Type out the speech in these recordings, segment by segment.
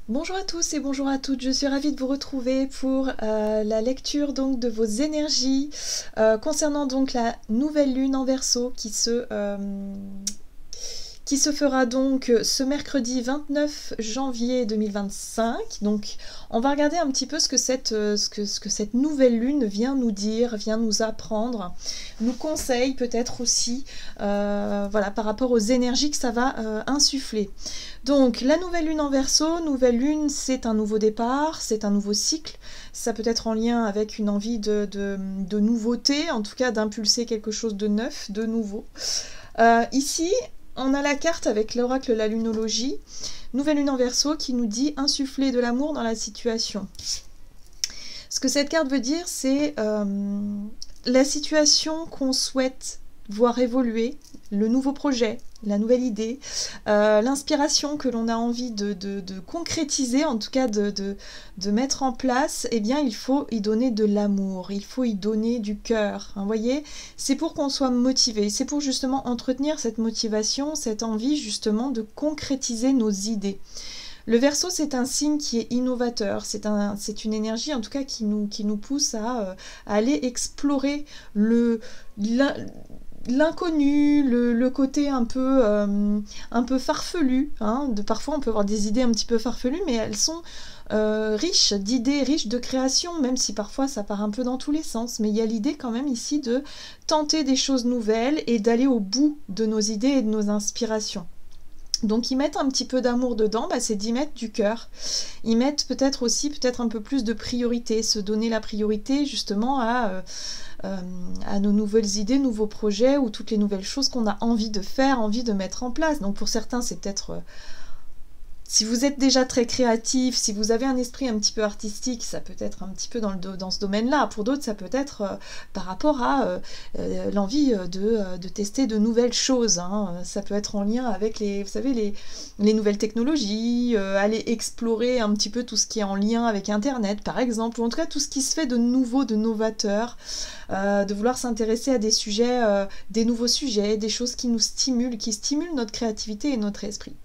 Bonjour à tous et bonjour à toutes, je suis ravie de vous retrouver pour la lecture donc de vos énergies concernant donc la nouvelle lune en Verseau qui se fera donc ce mercredi 29 janvier 2025. Donc on va regarder un petit peu ce que cette nouvelle lune vient nous dire, vient nous apprendre, nous conseille peut-être aussi voilà, par rapport aux énergies que ça va insuffler. Donc la nouvelle lune en Verseau, nouvelle lune c'est un nouveau départ, c'est un nouveau cycle, ça peut être en lien avec une envie de nouveauté, en tout cas d'impulser quelque chose de neuf, de nouveau. Ici, on a la carte avec l'oracle de la lunologie, nouvelle lune en Verseau qui nous dit insuffler de l'amour dans la situation. Ce que cette carte veut dire, c'est la situation qu'on souhaite voir évoluer, le nouveau projet, la nouvelle idée, l'inspiration que l'on a envie de concrétiser, en tout cas de mettre en place, eh bien il faut y donner de l'amour, il faut y donner du cœur. Vous voyez, c'est pour qu'on soit motivé, c'est pour justement entretenir cette motivation, cette envie justement de concrétiser nos idées. Le Verseau, c'est un signe qui est innovateur, c'est une énergie en tout cas qui nous pousse à aller explorer l'inconnu, le côté un peu farfelu. Hein, parfois, on peut avoir des idées un petit peu farfelues, mais elles sont riches d'idées, riches de création, même si parfois ça part un peu dans tous les sens. Mais il y a l'idée quand même ici de tenter des choses nouvelles et d'aller au bout de nos idées et de nos inspirations. Donc ils mettent un petit peu d'amour dedans, c'est d'y mettre du cœur. Ils mettent peut-être aussi un peu plus de priorité, se donner la priorité justement à nos nouvelles idées, nouveaux projets ou toutes les nouvelles choses qu'on a envie de faire, envie de mettre en place. Donc pour certains, c'est peut-être... si vous êtes déjà très créatif, si vous avez un esprit un petit peu artistique, ça peut être un petit peu dans ce domaine-là. Pour d'autres, ça peut être par rapport à l'envie de tester de nouvelles choses. Hein. Ça peut être en lien avec vous savez, les nouvelles technologies, aller explorer un petit peu tout ce qui est en lien avec Internet, par exemple, ou en tout cas tout ce qui se fait de nouveau, de novateur, de vouloir s'intéresser à des sujets, des nouveaux sujets, des choses qui nous stimulent, qui stimulent notre créativité et notre esprit.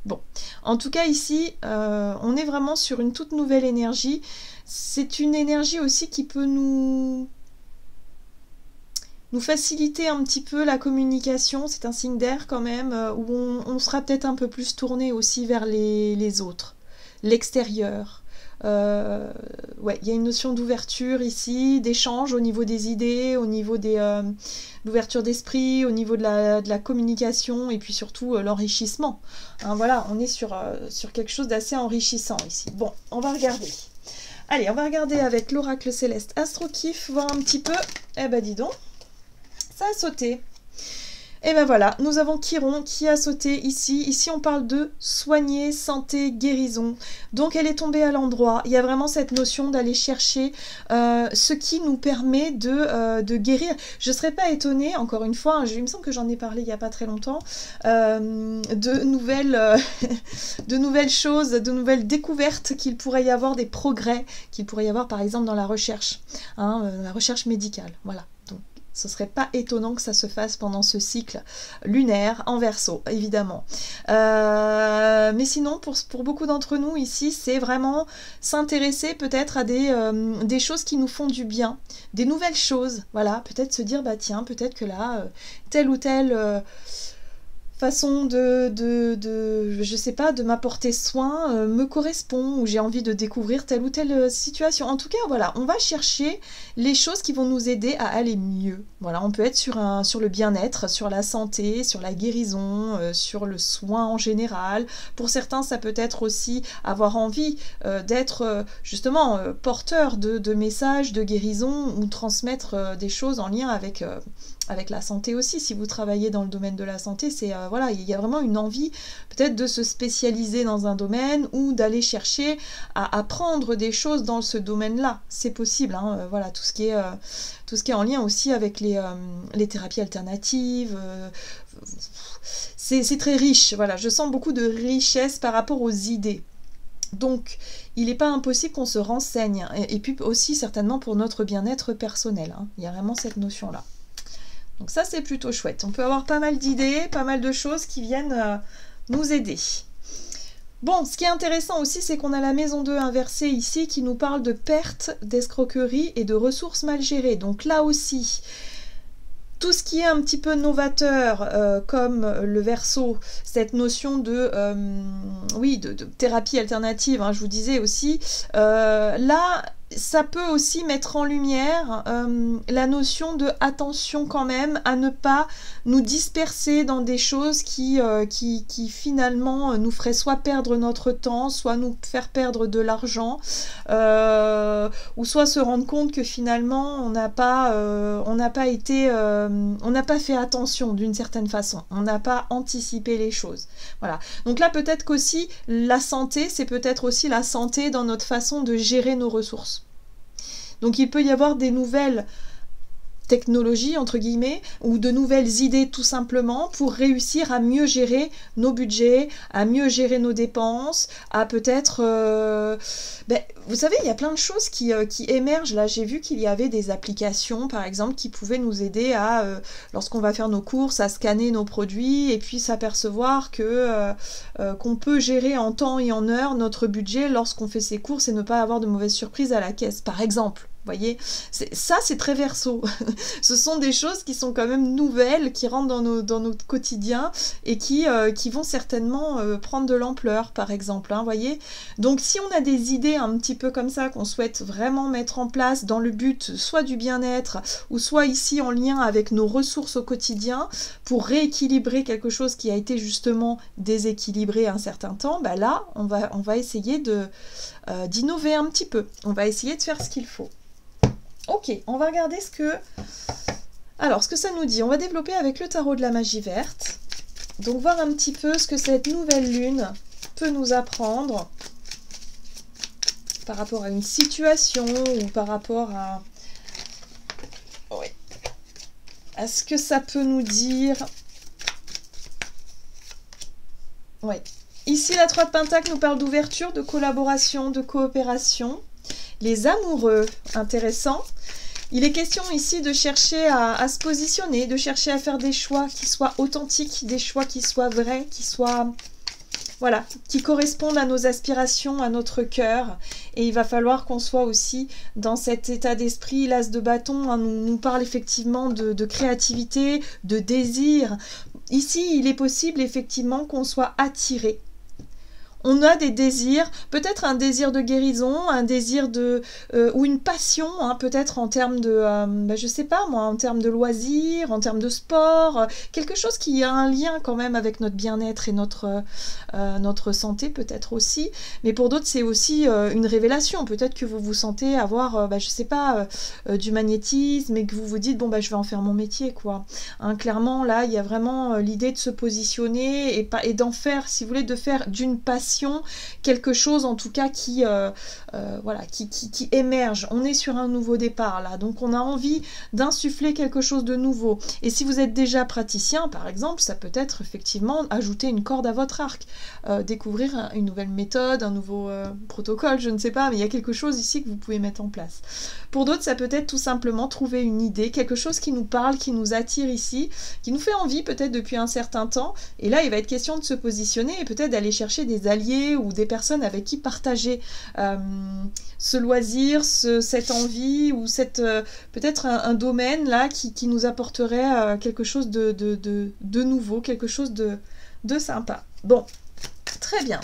Bon, en tout cas ici, on est vraiment sur une toute nouvelle énergie. C'est une énergie aussi qui peut nous faciliter un petit peu la communication. C'est un signe d'air quand même, où on sera peut-être un peu plus tourné aussi vers les autres, l'extérieur. Ouais, il y a une notion d'ouverture ici, d'échange au niveau des idées, au niveau l'ouverture d'esprit, au niveau de la communication et puis surtout l'enrichissement. Hein, voilà, on est sur quelque chose d'assez enrichissant ici. Bon, on va regarder. Allez, on va regarder avec l'oracle céleste Astrokif, voir un petit peu. Eh ben dis donc, ça a sauté. Et ben voilà, nous avons Chiron qui a sauté ici. Ici, on parle de soigner, santé, guérison. Donc, elle est tombée à l'endroit. Il y a vraiment cette notion d'aller chercher ce qui nous permet de guérir. Je ne serais pas étonnée, encore une fois, il me semble que j'en ai parlé il n'y a pas très longtemps, de nouvelles choses, de nouvelles découvertes qu'il pourrait y avoir, des progrès qu'il pourrait y avoir, par exemple, dans la recherche, hein, la recherche médicale. Voilà. Donc, ce ne serait pas étonnant que ça se fasse pendant ce cycle lunaire en Verseau, évidemment. Mais sinon, pour beaucoup d'entre nous ici, c'est vraiment s'intéresser peut-être à des choses qui nous font du bien, des nouvelles choses. Voilà, peut-être se dire, bah tiens, peut-être que là, telle ou telle... façon je sais pas, de m'apporter soin me correspond, ou j'ai envie de découvrir telle ou telle situation. En tout cas, voilà, on va chercher les choses qui vont nous aider à aller mieux. Voilà, on peut être sur le bien-être, sur la santé, sur la guérison, sur le soin en général. Pour certains, ça peut être aussi avoir envie d'être justement porteur de messages de guérison ou transmettre des choses en lien avec la santé aussi. Si vous travaillez dans le domaine de la santé, c'est voilà, il y a vraiment une envie peut-être de se spécialiser dans un domaine ou d'aller chercher à apprendre des choses dans ce domaine-là. C'est possible, hein, voilà, tout ce qui est en lien aussi avec les thérapies alternatives. C'est très riche, voilà, je sens beaucoup de richesse par rapport aux idées. Donc, il n'est pas impossible qu'on se renseigne, et puis aussi certainement pour notre bien-être personnel, hein. Il y a vraiment cette notion-là. Donc ça, c'est plutôt chouette. On peut avoir pas mal d'idées, pas mal de choses qui viennent nous aider. Bon, ce qui est intéressant aussi, c'est qu'on a la maison 2 inversée ici qui nous parle de perte, d'escroquerie et de ressources mal gérées. Donc là aussi, tout ce qui est un petit peu novateur, comme le Verseau, cette notion de, oui, de thérapie alternative, hein, je vous disais aussi, là, ça peut aussi mettre en lumière la notion de attention quand même à ne pas nous disperser dans des choses qui finalement nous feraient soit perdre notre temps, soit nous faire perdre de l'argent, ou soit se rendre compte que finalement on n'a pas fait attention d'une certaine façon, on n'a pas anticipé les choses. Voilà. Donc là peut-être qu'aussi la santé, c'est peut-être aussi la santé dans notre façon de gérer nos ressources. Donc il peut y avoir des nouvelles technologies, entre guillemets, ou de nouvelles idées tout simplement pour réussir à mieux gérer nos budgets, à mieux gérer nos dépenses, à peut-être... vous savez, il y a plein de choses qui émergent. Là, j'ai vu qu'il y avait des applications, par exemple, qui pouvaient nous aider à, lorsqu'on va faire nos courses, à scanner nos produits et puis s'apercevoir qu'on peut gérer en temps et en heure notre budget lorsqu'on fait ses courses et ne pas avoir de mauvaises surprises à la caisse, par exemple. Vous voyez, ça c'est très Verseau. Ce sont des choses qui sont quand même nouvelles, qui rentrent dans notre quotidien et qui vont certainement prendre de l'ampleur, par exemple. Hein, voyez. Donc si on a des idées un petit peu comme ça qu'on souhaite vraiment mettre en place dans le but soit du bien-être ou soit ici en lien avec nos ressources au quotidien pour rééquilibrer quelque chose qui a été justement déséquilibré un certain temps, bah là on va essayer d'innover un petit peu. On va essayer de faire ce qu'il faut. Ok, on va regarder ce que ça nous dit. On va développer avec le tarot de la magie verte. Donc voir un petit peu ce que cette nouvelle lune peut nous apprendre par rapport à une situation ou par rapport à... Oui. À ce que ça peut nous dire. Oui. Ici, la 3 de Pentacle nous parle d'ouverture, de collaboration, de coopération. Les amoureux, intéressant. Il est question ici de chercher à se positionner, de chercher à faire des choix qui soient authentiques, des choix qui soient vrais, qui soient... Voilà, qui correspondent à nos aspirations, à notre cœur. Et il va falloir qu'on soit aussi dans cet état d'esprit. L'as de bâton hein, nous parle effectivement de créativité, de désir. Ici, il est possible effectivement qu'on soit attiré. On a des désirs, peut-être un désir de guérison, un désir ou une passion, hein, peut-être en termes de, je sais pas moi, en termes de loisirs, en termes de sport, quelque chose qui a un lien quand même avec notre bien-être et notre santé peut-être aussi. Mais pour d'autres, c'est aussi une révélation. Peut-être que vous vous sentez avoir, je sais pas, du magnétisme et que vous vous dites, bon, je vais en faire mon métier, quoi. Hein, clairement, là, il y a vraiment l'idée de se positionner et d'en faire, si vous voulez, de faire d'une passion quelque chose en tout cas qui émerge. On est sur un nouveau départ là, donc on a envie d'insuffler quelque chose de nouveau. Et si vous êtes déjà praticien par exemple, ça peut être effectivement ajouter une corde à votre arc, découvrir une nouvelle méthode, un nouveau protocole, je ne sais pas, mais il y a quelque chose ici que vous pouvez mettre en place. Pour d'autres, ça peut être tout simplement trouver une idée, quelque chose qui nous parle, qui nous attire ici, qui nous fait envie peut-être depuis un certain temps, et là il va être question de se positionner et peut-être d'aller chercher des alliés ou des personnes avec qui partager ce loisir, cette envie ou peut-être un domaine là qui nous apporterait quelque chose de nouveau, quelque chose de sympa. Bon, très bien.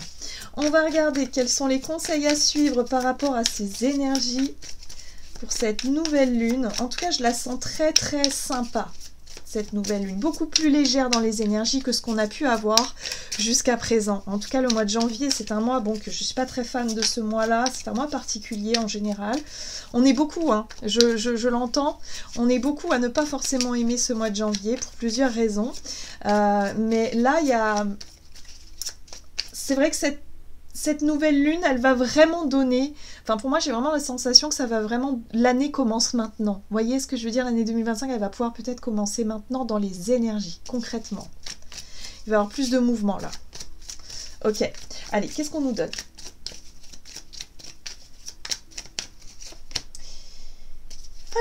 On va regarder quels sont les conseils à suivre par rapport à ces énergies pour cette nouvelle lune. En tout cas, je la sens très très sympa. Cette nouvelle lune, beaucoup plus légère dans les énergies que ce qu'on a pu avoir jusqu'à présent. En tout cas, le mois de janvier, c'est un mois, bon, que je ne suis pas très fan de ce mois-là, c'est un mois particulier en général. On est beaucoup, hein, je l'entends, on est beaucoup à ne pas forcément aimer ce mois de janvier pour plusieurs raisons. Mais là, il y a... C'est vrai que cette nouvelle lune, elle va vraiment donner... Enfin, pour moi, j'ai vraiment la sensation que ça va vraiment... L'année commence maintenant. Vous voyez ce que je veux dire? L'année 2025, elle va pouvoir peut-être commencer maintenant dans les énergies, concrètement. Il va y avoir plus de mouvement, là. Ok. Allez, qu'est-ce qu'on nous donne?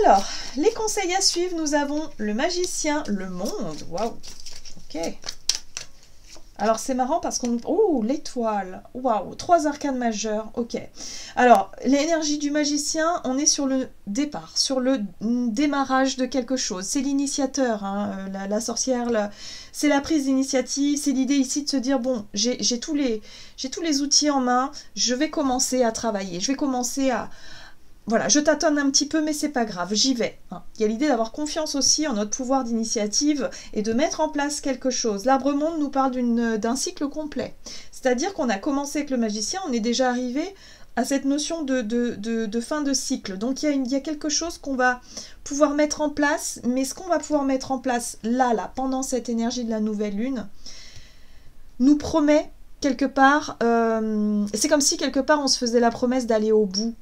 Alors, les conseils à suivre, nous avons le magicien, le monde. Waouh. Ok. Alors c'est marrant parce qu'on... Oh, l'étoile. Waouh, 3 arcanes majeures. Ok. Alors, l'énergie du magicien, on est sur le départ, sur le démarrage de quelque chose. C'est l'initiateur, hein, la sorcière, c'est la prise d'initiative. C'est l'idée ici de se dire, bon, j'ai tous les outils en main, je vais commencer à travailler. Je vais commencer à... Voilà, je tâtonne un petit peu, mais c'est pas grave, j'y vais. Hein. Il y a l'idée d'avoir confiance aussi en notre pouvoir d'initiative et de mettre en place quelque chose. L'Arbre-Monde nous parle d'un cycle complet. C'est-à-dire qu'on a commencé avec le magicien, on est déjà arrivé à cette notion de fin de cycle. Donc il y a quelque chose qu'on va pouvoir mettre en place, mais ce qu'on va pouvoir mettre en place là, pendant cette énergie de la nouvelle lune, nous promet quelque part, c'est comme si quelque part on se faisait la promesse d'aller au bout,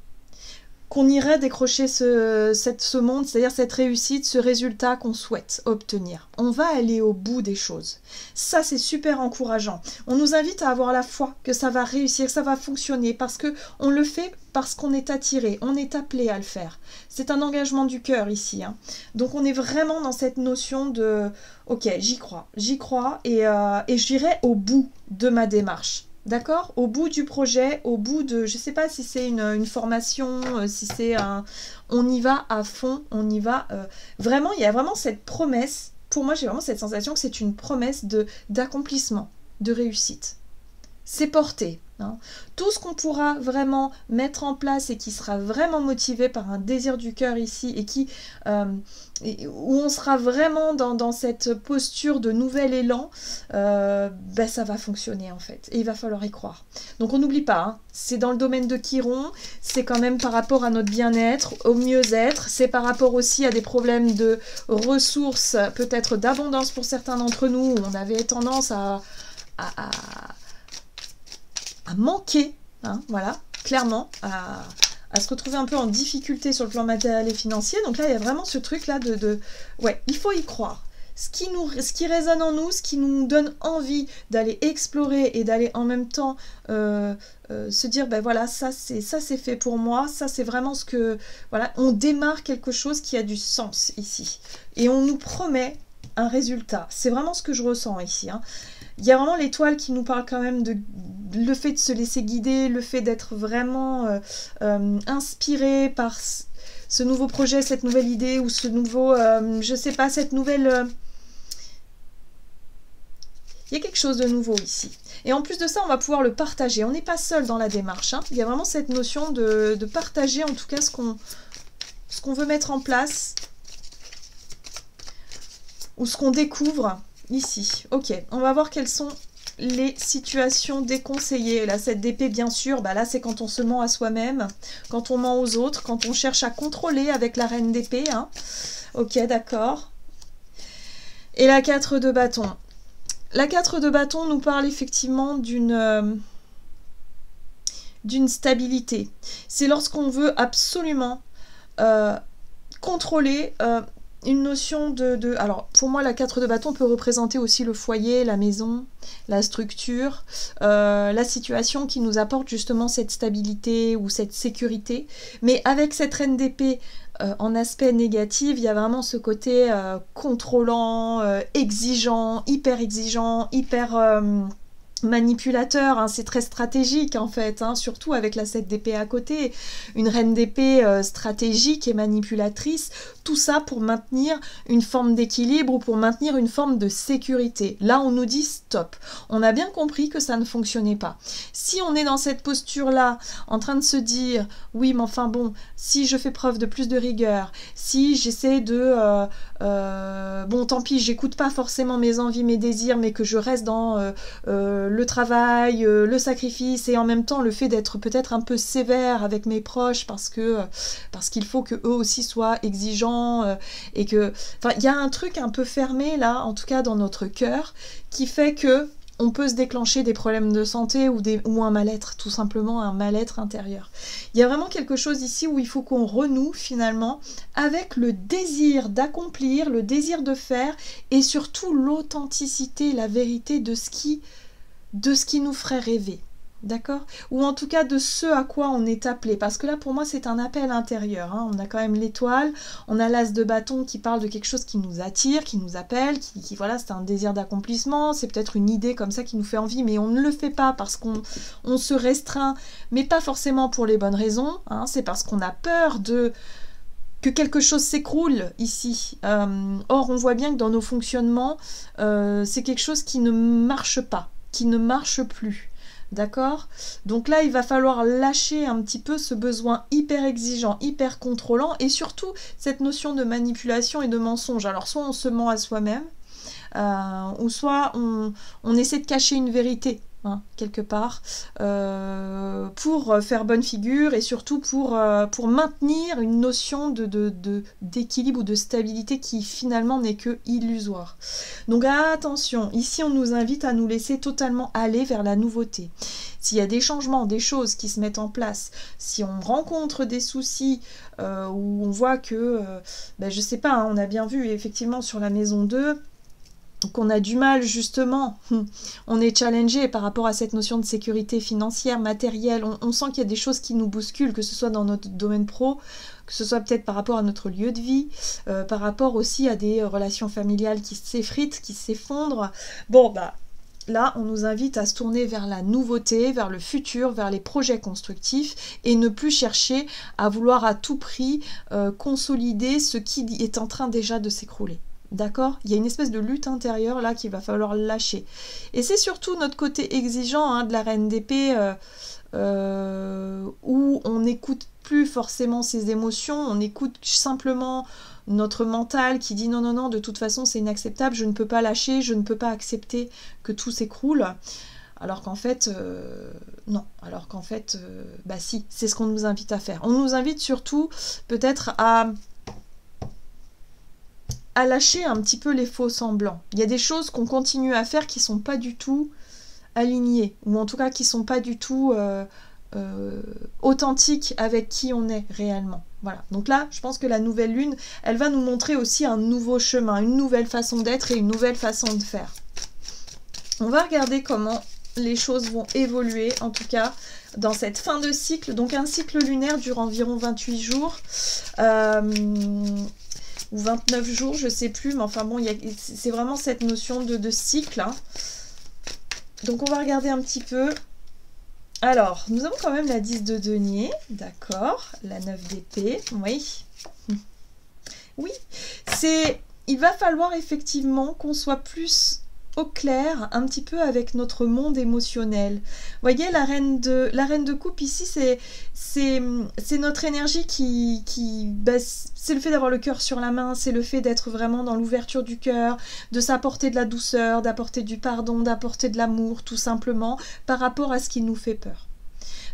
qu'on irait décrocher ce monde, c'est-à-dire cette réussite, ce résultat qu'on souhaite obtenir. On va aller au bout des choses. Ça, c'est super encourageant. On nous invite à avoir la foi que ça va réussir, que ça va fonctionner, parce que on le fait parce qu'on est attiré, on est appelé à le faire. C'est un engagement du cœur ici. Hein. Donc on est vraiment dans cette notion de « Ok, j'y crois et j'irai au bout de ma démarche ». D'accord? Au bout du projet, au bout de... Je ne sais pas si c'est une formation, si c'est un... On y va à fond, on y va... Vraiment, il y a vraiment cette promesse. Pour moi, j'ai vraiment cette sensation que c'est une promesse d'accomplissement, de réussite. C'est porté. Hein. Tout ce qu'on pourra vraiment mettre en place et qui sera vraiment motivé par un désir du cœur ici et où on sera vraiment dans cette posture de nouvel élan, ça va fonctionner en fait. Et il va falloir y croire. Donc on n'oublie pas, hein, c'est dans le domaine de Chiron, c'est quand même par rapport à notre bien-être, au mieux-être, c'est par rapport aussi à des problèmes de ressources, peut-être d'abondance pour certains d'entre nous, où on avait tendance à manquer, hein, voilà, clairement, à se retrouver un peu en difficulté sur le plan matériel et financier. Donc là, il y a vraiment ce truc-là ouais, il faut y croire. Ce qui résonne en nous, ce qui nous donne envie d'aller explorer et d'aller en même temps se dire, ben voilà, ça c'est fait pour moi, ça c'est vraiment ce que... Voilà, on démarre quelque chose qui a du sens ici. Et on nous promet un résultat. C'est vraiment ce que je ressens ici, hein. Il y a vraiment l'étoile qui nous parle quand même de le fait de se laisser guider, le fait d'être vraiment inspiré par ce nouveau projet, cette nouvelle idée ou ce nouveau, je sais pas, cette nouvelle... Il y a quelque chose de nouveau ici. Et en plus de ça, on va pouvoir le partager. On n'est pas seul dans la démarche. Hein. Il y a vraiment cette notion de partager en tout cas ce qu'on veut mettre en place ou ce qu'on découvre. Ici, ok, on va voir quelles sont les situations déconseillées. La 7 d'épée, bien sûr, bah là c'est quand on se ment à soi-même, quand on ment aux autres, quand on cherche à contrôler avec la reine d'épée. Hein. Ok, d'accord. Et la 4 de bâton. La 4 de bâton nous parle effectivement d'une stabilité. C'est lorsqu'on veut absolument contrôler... une notion alors, pour moi, la 4 de bâton peut représenter aussi le foyer, la maison, la structure, la situation qui nous apporte justement cette stabilité ou cette sécurité. Mais avec cette reine d'épée en aspect négatif, il y a vraiment ce côté contrôlant, exigeant, hyper manipulateur, hein, c'est très stratégique en fait, hein, surtout avec la 7 d'épée à côté, une reine d'épée stratégique et manipulatrice, tout ça pour maintenir une forme d'équilibre ou pour maintenir une forme de sécurité. Là on nous dit stop, on a bien compris que ça ne fonctionnait pas. Si on est dans cette posture-là, en train de se dire, oui mais enfin bon, si je fais preuve de plus de rigueur, si j'essaie bon tant pis, j'écoute pas forcément mes envies, mes désirs, mais que je reste dans le travail, le sacrifice et en même temps le fait d'être peut-être un peu sévère avec mes proches parce qu'il faut que eux aussi soient exigeants et que... Enfin, il y a un truc un peu fermé là, en tout cas dans notre cœur, qui fait que on peut se déclencher des problèmes de santé ou un mal-être, tout simplement un mal-être intérieur. Il y a vraiment quelque chose ici où il faut qu'on renoue finalement avec le désir d'accomplir, le désir de faire et surtout l'authenticité, la vérité de ce qui nous ferait rêver. D'accord? Ou en tout cas de ce à quoi on est appelé. Parce que là, pour moi, c'est un appel intérieur. Hein. On a quand même l'étoile, on a l'as de bâton qui parle de quelque chose qui nous attire, qui nous appelle, voilà, c'est un désir d'accomplissement, c'est peut-être une idée comme ça qui nous fait envie, mais on ne le fait pas parce qu'on se restreint, mais pas forcément pour les bonnes raisons. Hein. C'est parce qu'on a peur que quelque chose s'écroule ici. Or, on voit bien que dans nos fonctionnements, c'est quelque chose qui ne marche pas, qui ne marche plus. D'accord? Donc là, il va falloir lâcher un petit peu ce besoin hyper exigeant, hyper contrôlant, et surtout cette notion de manipulation et de mensonge. Alors, soit on se ment à soi-même, ou soit on essaie de cacher une vérité. Hein, quelque part, pour faire bonne figure et surtout pour maintenir une notion d'équilibre ou de stabilité qui finalement n'est que illusoire. Donc attention, ici on nous invite à nous laisser totalement aller vers la nouveauté. S'il y a des changements, des choses qui se mettent en place, si on rencontre des soucis où on voit que, je sais pas, hein, on a bien vu effectivement sur la maison 2, qu'on a du mal justement, on est challengé par rapport à cette notion de sécurité financière, matérielle, on sent qu'il y a des choses qui nous bousculent, que ce soit dans notre domaine pro, que ce soit peut-être par rapport à notre lieu de vie, par rapport aussi à des relations familiales qui s'effritent, qui s'effondrent. Bon, là, on nous invite à se tourner vers la nouveauté, vers le futur, vers les projets constructifs et ne plus chercher à vouloir à tout prix consolider ce qui est en train déjà de s'écrouler. D'accord? Il y a une espèce de lutte intérieure là qu'il va falloir lâcher. Et c'est surtout notre côté exigeant hein, de la reine d'épée où on n'écoute plus forcément ses émotions, on écoute simplement notre mental qui dit non, non, non, de toute façon c'est inacceptable, je ne peux pas lâcher, je ne peux pas accepter que tout s'écroule. Alors qu'en fait, non. Alors qu'en fait, si, c'est ce qu'on nous invite à faire. On nous invite surtout peut-être à lâcher un petit peu les faux semblants. Il y a des choses qu'on continue à faire qui sont pas du tout alignées, ou en tout cas qui sont pas du tout authentiques avec qui on est réellement. Voilà. Donc là, je pense que la nouvelle lune, elle va nous montrer aussi un nouveau chemin, une nouvelle façon d'être et une nouvelle façon de faire. On va regarder comment les choses vont évoluer, en tout cas, dans cette fin de cycle. Donc un cycle lunaire dure environ 28 jours. Ou 29 jours, je sais plus, mais enfin bon, c'est vraiment cette notion de cycle. Hein. Donc on va regarder un petit peu. Alors, nous avons quand même la 10 de denier, d'accord, la 9 d'épée, oui. Oui, il va falloir effectivement qu'on soit plus au clair un petit peu avec notre monde émotionnel. Vous voyez, la reine de coupe ici, c'est notre énergie c'est le fait d'avoir le cœur sur la main, c'est le fait d'être vraiment dans l'ouverture du cœur, de s'apporter de la douceur, d'apporter du pardon, d'apporter de l'amour, tout simplement, par rapport à ce qui nous fait peur.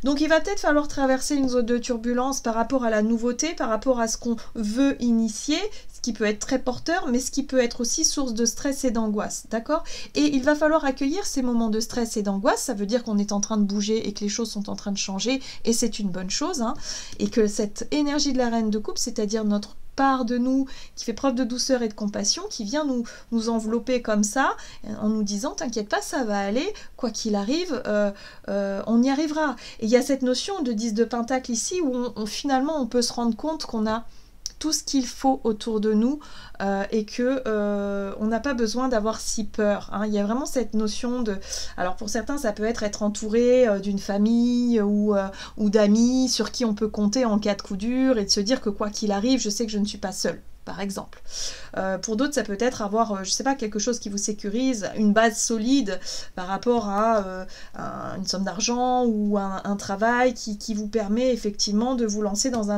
Donc il va peut-être falloir traverser une zone de turbulence par rapport à la nouveauté, par rapport à ce qu'on veut initier, ce qui peut être très porteur, mais ce qui peut être aussi source de stress et d'angoisse, d'accord? Et il va falloir accueillir ces moments de stress et d'angoisse, ça veut dire qu'on est en train de bouger et que les choses sont en train de changer, et c'est une bonne chose, hein, et que cette énergie de la reine de coupe, c'est-à-dire notre part de nous qui fait preuve de douceur et de compassion, qui vient nous envelopper comme ça, en nous disant « T'inquiète pas, ça va aller, quoi qu'il arrive, on y arrivera ». Et il y a cette notion de 10 de pentacle ici, où finalement on peut se rendre compte qu'on a tout ce qu'il faut autour de nous et que on n'a pas besoin d'avoir si peur. Hein. Il y a vraiment cette notion de... Alors pour certains, ça peut être entouré d'une famille ou d'amis sur qui on peut compter en cas de coup dur et de se dire que quoi qu'il arrive, je sais que je ne suis pas seule. Par exemple. Pour d'autres, ça peut être avoir, je sais pas, quelque chose qui vous sécurise, une base solide par rapport à une somme d'argent ou un travail qui vous permet effectivement de vous lancer dans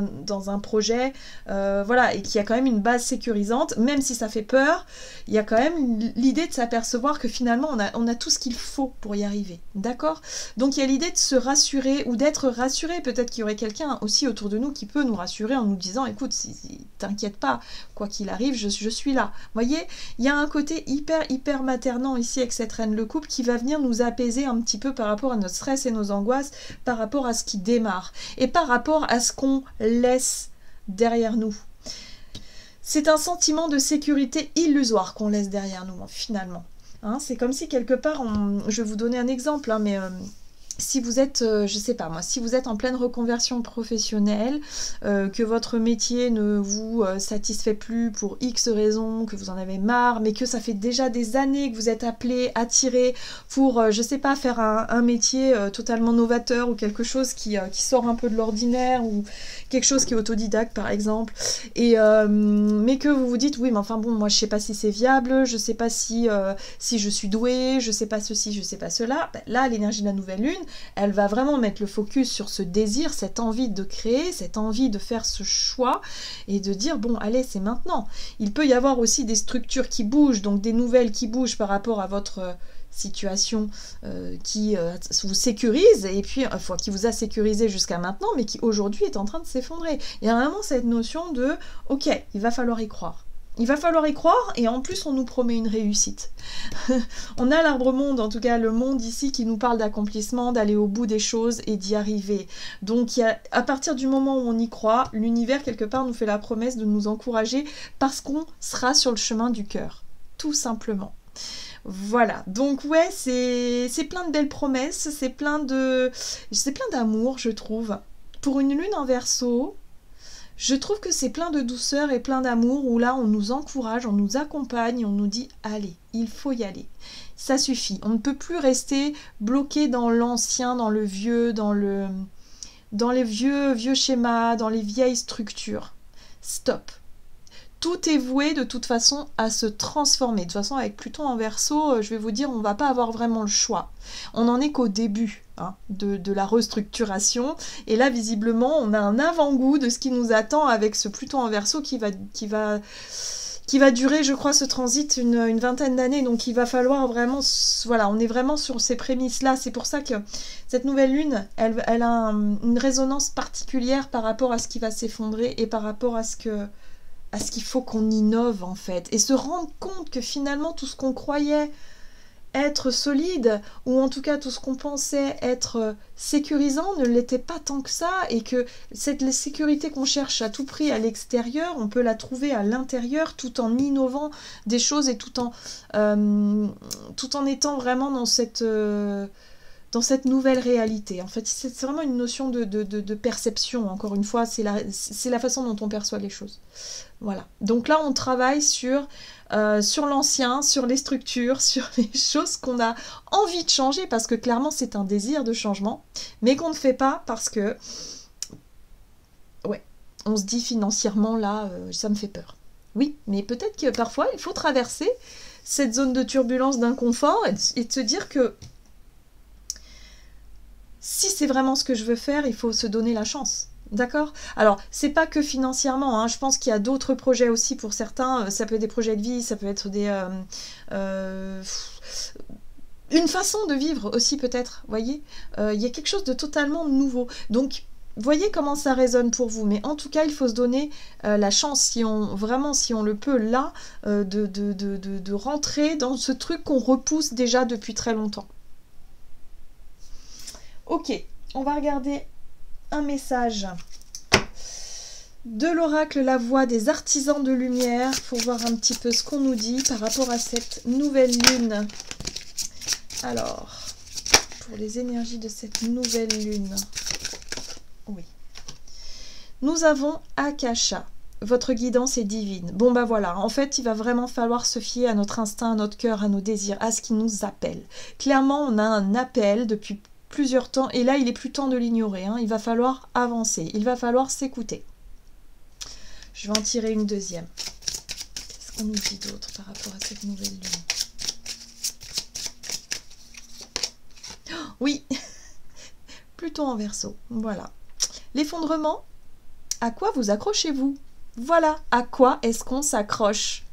un projet, voilà, et qui a quand même une base sécurisante, même si ça fait peur, il y a quand même l'idée de s'apercevoir que finalement on a tout ce qu'il faut pour y arriver, d'accord? Donc il y a l'idée de se rassurer ou d'être rassuré, peut-être qu'il y aurait quelqu'un aussi autour de nous qui peut nous rassurer en nous disant, écoute, t'inquiète pas, quoi qu'il arrive, je suis là. Vous voyez, il y a un côté hyper maternant ici avec cette reine le couple qui va venir nous apaiser un petit peu par rapport à notre stress et nos angoisses, par rapport à ce qui démarre et par rapport à ce qu'on laisse derrière nous. C'est un sentiment de sécurité illusoire qu'on laisse derrière nous, finalement. Hein, c'est comme si quelque part, je vais vous donner un exemple, hein, mais si vous êtes, je sais pas moi, si vous êtes en pleine reconversion professionnelle, que votre métier ne vous satisfait plus pour X raisons, que vous en avez marre, mais que ça fait déjà des années que vous êtes appelé, attiré pour, je sais pas, faire un métier totalement novateur ou quelque chose qui sort un peu de l'ordinaire ou quelque chose qui est autodidacte par exemple, et mais que vous vous dites oui mais enfin bon moi je sais pas si c'est viable, je sais pas si je suis douée, je sais pas ceci, je sais pas cela, ben, là l'énergie de la nouvelle lune elle va vraiment mettre le focus sur ce désir, cette envie de créer, cette envie de faire ce choix et de dire bon allez c'est maintenant. Il peut y avoir aussi des structures qui bougent, donc des nouvelles qui bougent par rapport à votre situation qui vous sécurise et puis qui vous a sécurisé jusqu'à maintenant mais qui aujourd'hui est en train de s'effondrer. Il y a vraiment cette notion de ok, il va falloir y croire. Il va falloir y croire et en plus on nous promet une réussite. On a l'arbre monde, en tout cas le monde ici qui nous parle d'accomplissement, d'aller au bout des choses et d'y arriver. Donc à partir du moment où on y croit, l'univers quelque part nous fait la promesse de nous encourager parce qu'on sera sur le chemin du cœur, tout simplement. Voilà, donc ouais, c'est plein de belles promesses, c'est plein d'amour, je trouve. Pour une lune en Verseau, je trouve que c'est plein de douceur et plein d'amour où là on nous encourage, on nous accompagne, on nous dit allez, il faut y aller. Ça suffit, on ne peut plus rester bloqué dans l'ancien, dans le vieux, dans les vieux schémas, dans les vieilles structures. Stop. Tout est voué de toute façon à se transformer. De toute façon, avec Pluton en Verseau, je vais vous dire, on ne va pas avoir vraiment le choix. On n'en est qu'au début de la restructuration. Et là, visiblement, on a un avant-goût de ce qui nous attend avec ce Pluton en Verseau qui va durer, je crois, ce transit une vingtaine d'années. Donc, il va falloir vraiment... Voilà, on est vraiment sur ces prémices-là. C'est pour ça que cette nouvelle lune, elle a une résonance particulière par rapport à ce qui va s'effondrer et par rapport à ce qu'il faut qu'on innove en fait, et se rendre compte que finalement tout ce qu'on croyait être solide, ou en tout cas tout ce qu'on pensait être sécurisant ne l'était pas tant que ça, et que cette sécurité qu'on cherche à tout prix à l'extérieur, on peut la trouver à l'intérieur tout en innovant des choses et tout en étant vraiment dans cette nouvelle réalité. En fait, c'est vraiment une notion de perception, encore une fois, c'est la façon dont on perçoit les choses. Voilà. Donc là, on travaille sur l'ancien, sur les structures, sur les choses qu'on a envie de changer, parce que clairement, c'est un désir de changement, mais qu'on ne fait pas parce que, ouais, on se dit financièrement, là, ça me fait peur. Oui, mais peut-être que parfois, il faut traverser cette zone de turbulence, d'inconfort, et de se dire que si c'est vraiment ce que je veux faire, il faut se donner la chance. D'accord? Alors, c'est pas que financièrement, hein, je pense qu'il y a d'autres projets aussi pour certains, ça peut être des projets de vie, ça peut être une façon de vivre aussi peut-être, voyez? Il y a quelque chose de totalement nouveau. Donc, voyez comment ça résonne pour vous, mais en tout cas, il faut se donner la chance, si on le peut, là, de rentrer dans ce truc qu'on repousse déjà depuis très longtemps. Ok, on va regarder un message de l'oracle La Voix des Artisans de Lumière pour voir un petit peu ce qu'on nous dit par rapport à cette nouvelle lune. Alors, pour les énergies de cette nouvelle lune, oui. Nous avons Akasha. Votre guidance est divine. Bon bah voilà, en fait il va vraiment falloir se fier à notre instinct, à notre cœur, à nos désirs, à ce qui nous appelle. Clairement on a un appel depuis plusieurs temps, et là il est plus temps de l'ignorer, hein. Il va falloir avancer, il va falloir s'écouter. Je vais en tirer une deuxième. Qu'est-ce qu'on nous dit d'autre par rapport à cette nouvelle lune? Oh, oui, Pluton en Verseau, voilà. L'effondrement, à quoi vous accrochez-vous? Voilà, à quoi est-ce qu'on s'accroche?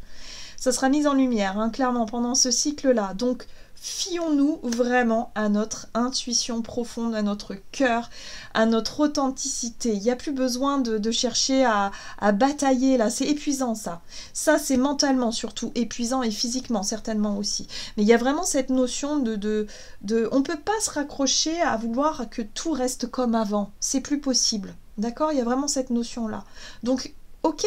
Ça sera mis en lumière, hein, clairement, pendant ce cycle-là. Donc, fions-nous vraiment à notre intuition profonde, à notre cœur, à notre authenticité. Il n'y a plus besoin de chercher à batailler, là. C'est épuisant, ça. Ça, c'est mentalement surtout épuisant, et physiquement certainement aussi. Mais il y a vraiment cette notion on ne peut pas se raccrocher à vouloir que tout reste comme avant. C'est plus possible. D'accord? Il y a vraiment cette notion-là. Donc, ok,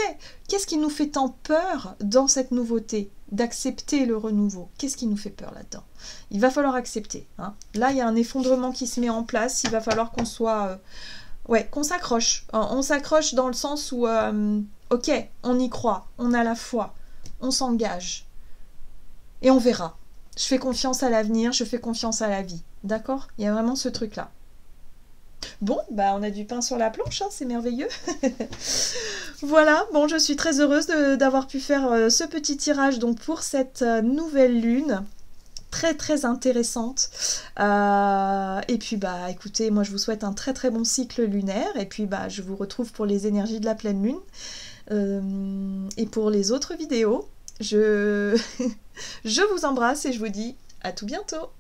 qu'est-ce qui nous fait tant peur dans cette nouveauté? D'accepter le renouveau. Qu'est-ce qui nous fait peur là-dedans? Il va falloir accepter. Hein. Là, il y a un effondrement qui se met en place. Il va falloir qu'on soit... ouais, qu'on s'accroche. On s'accroche dans le sens où... ok, on y croit. On a la foi. On s'engage. Et on verra. Je fais confiance à l'avenir. Je fais confiance à la vie. D'accord? Il y a vraiment ce truc-là. Bon, bah on a du pain sur la planche, hein, c'est merveilleux. Voilà, bon, je suis très heureuse d'avoir pu faire ce petit tirage donc pour cette nouvelle lune. Très très intéressante. Et puis bah écoutez, moi je vous souhaite un très très bon cycle lunaire. Et puis bah je vous retrouve pour les énergies de la pleine lune. Et pour les autres vidéos, je vous embrasse et je vous dis à tout bientôt.